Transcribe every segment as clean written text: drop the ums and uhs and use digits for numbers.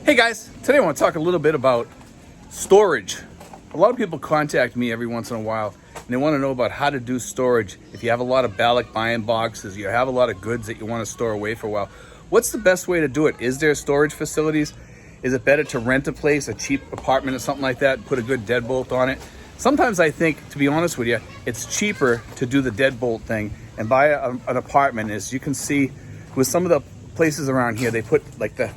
Hey guys, today I want to talk a little bit about storage. A lot of people contact me every once in a while and they want to know about how to do storage. If you have a lot of ballot buy-in boxes, you have a lot of goods that you want to store away for a while, what's the best way to do it? Is there storage facilities? Is it better to rent a place, a cheap apartment or something like that, put a good deadbolt on it? Sometimes I think, to be honest with you, it's cheaper to do the deadbolt thing and buy an apartment. As you can see with some of the places around here, they put like the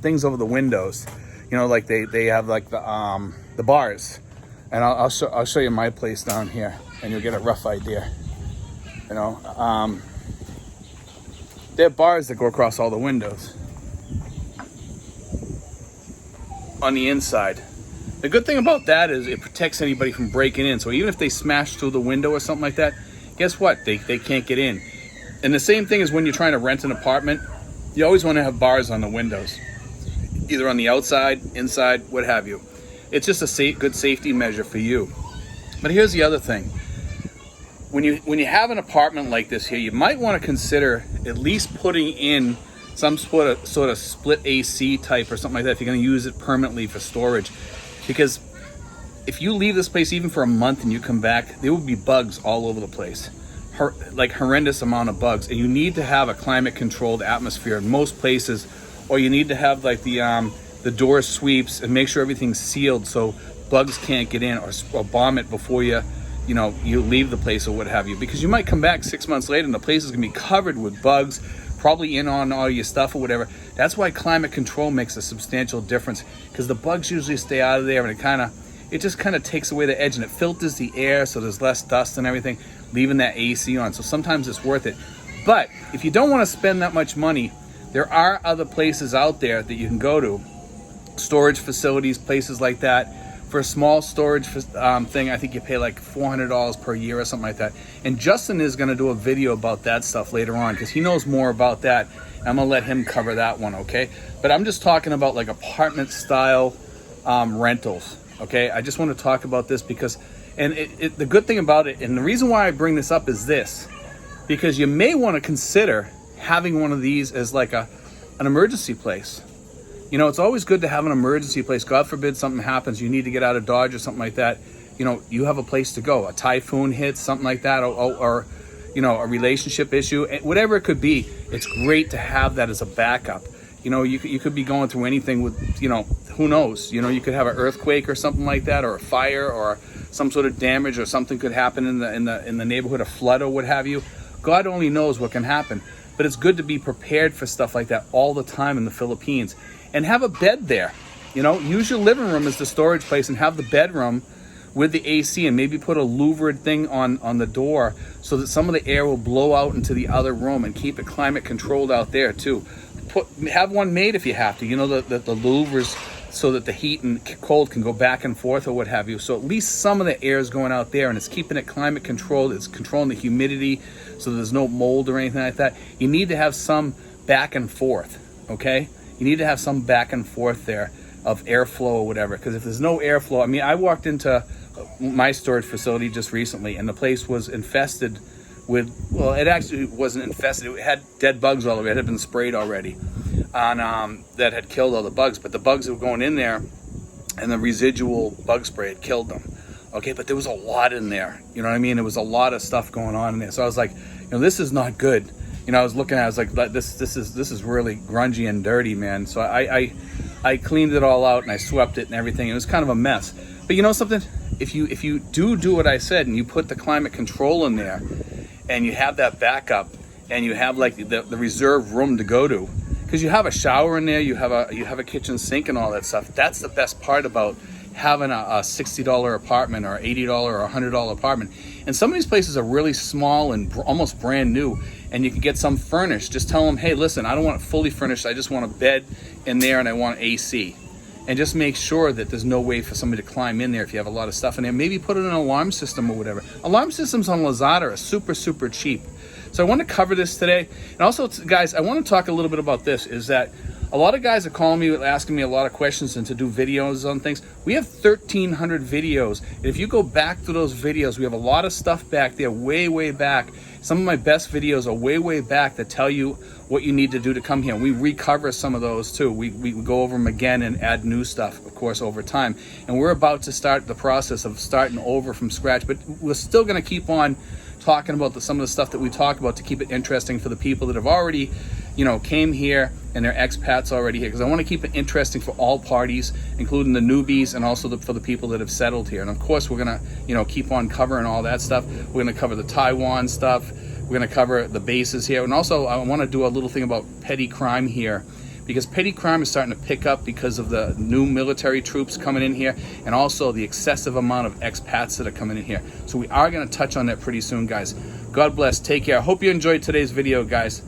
things over the windows, you know, like they have like the bars, and I'll show you my place down here and you'll get a rough idea. You know, they have bars that go across all the windows on the inside. The good thing about that is it protects anybody from breaking in. So even if they smash through the window or something like that, guess what? They can't get in. And the same thing is when you're trying to rent an apartment, you always want to have bars on the windows, either on the outside, inside, what have you. It's just a good safety measure for you. But here's the other thing. When you have an apartment like this here, you might want to consider at least putting in some sort of split AC type or something like that if you're going to use it permanently for storage. Because if you leave this place even for a month and you come back, there will be bugs all over the place. Like horrendous amount of bugs, and you need to have a climate controlled atmosphere in most places, or you need to have like the door sweeps and make sure everything's sealed so bugs can't get in, or bomb it before you leave the place or what have you, because you might come back 6 months later and the place is going to be covered with bugs, probably in on all your stuff or whatever. That's why climate control makes a substantial difference, because the bugs usually stay out of there, and it just kind of takes away the edge, and it filters the air so there's less dust and everything, leaving that AC on. So sometimes it's worth it. But if you don't want to spend that much money, there are other places out there that you can go to, storage facilities, places like that. For a small storage thing, I think you pay like $400 per year or something like that. And Justin is going to do a video about that stuff later on, because he knows more about that. I'm going to let him cover that one, okay? But I'm just talking about like apartment style rentals. Okay, I just want to talk about this because, and the good thing about it, and the reason why I bring this up is this, because you may want to consider having one of these as like an emergency place. You know, it's always good to have an emergency place. God forbid something happens, you need to get out of Dodge or something like that. You know, you have a place to go. A typhoon hits, something like that, or you know, a relationship issue, whatever it could be. It's great to have that as a backup. You know, you could be going through anything with, you know, who knows? You know, you could have an earthquake or something like that, or a fire, or some sort of damage, or something could happen in the neighborhood, a flood or what have you. God only knows what can happen. But it's good to be prepared for stuff like that all the time in the Philippines. And have a bed there. You know, use your living room as the storage place and have the bedroom with the AC, and maybe put a louvered thing on the door so that some of the air will blow out into the other room, and keep it climate controlled out there too. Have one made if you have to, you know, the louvers, so that the heat and cold can go back and forth or what have you. So at least some of the air is going out there, and it's keeping it climate controlled. It's controlling the humidity so there's no mold or anything like that. You need to have some back and forth, okay? You need to have some back and forth there of airflow or whatever, because if there's no airflow, I mean, I walked into my storage facility just recently, and the place was infested with, well, it actually wasn't infested. It had dead bugs all over it. It had been sprayed already on that had killed all the bugs, but the bugs that were going in there and the residual bug spray had killed them. Okay, but there was a lot in there. You know what I mean? There was a lot of stuff going on in there. So I was like, you know, this is not good. You know, I was looking at it, I was like, this is really grungy and dirty, man. So I cleaned it all out and I swept it and everything. It was kind of a mess. But you know something? If you do what I said, and you put the climate control in there, and you have that backup, and you have like the reserve room to go to, because you have a shower in there, you have a kitchen sink and all that stuff. That's the best part about having a $60 apartment or $80 or $100 apartment. And some of these places are really small and almost brand new, and you can get some furnished. Just tell them, hey, listen, I don't want it fully furnished. I just want a bed in there and I want AC. And just make sure that there's no way for somebody to climb in there if you have a lot of stuff in there. Maybe put in an alarm system or whatever. Alarm systems on Lazada are super, super cheap. So I want to cover this today. And also, guys, I want to talk a little bit about this, is that A lot of guys are calling me, asking me a lot of questions and to do videos on things. We have 1,300 videos. And if you go back through those videos, we have a lot of stuff back there, way back. Some of my best videos are way back that tell you what you need to do to come here. We recover some of those too. We go over them again and add new stuff, of course, over time. And we're about to start the process of starting over from scratch, but we're still going to keep on talking about some of the stuff that we talk about to keep it interesting for the people that have already, came here and they're expats already here, because I want to keep it interesting for all parties, including the newbies and also for the people that have settled here. And of course, we're going to, keep on covering all that stuff. We're going to cover the Taiwan stuff. We're going to cover the bases here. And also, I want to do a little thing about petty crime here, because petty crime is starting to pick up because of the new military troops coming in here, and also the excessive amount of expats that are coming in here. So we are going to touch on that pretty soon, guys. God bless. Take care. I hope you enjoyed today's video, guys.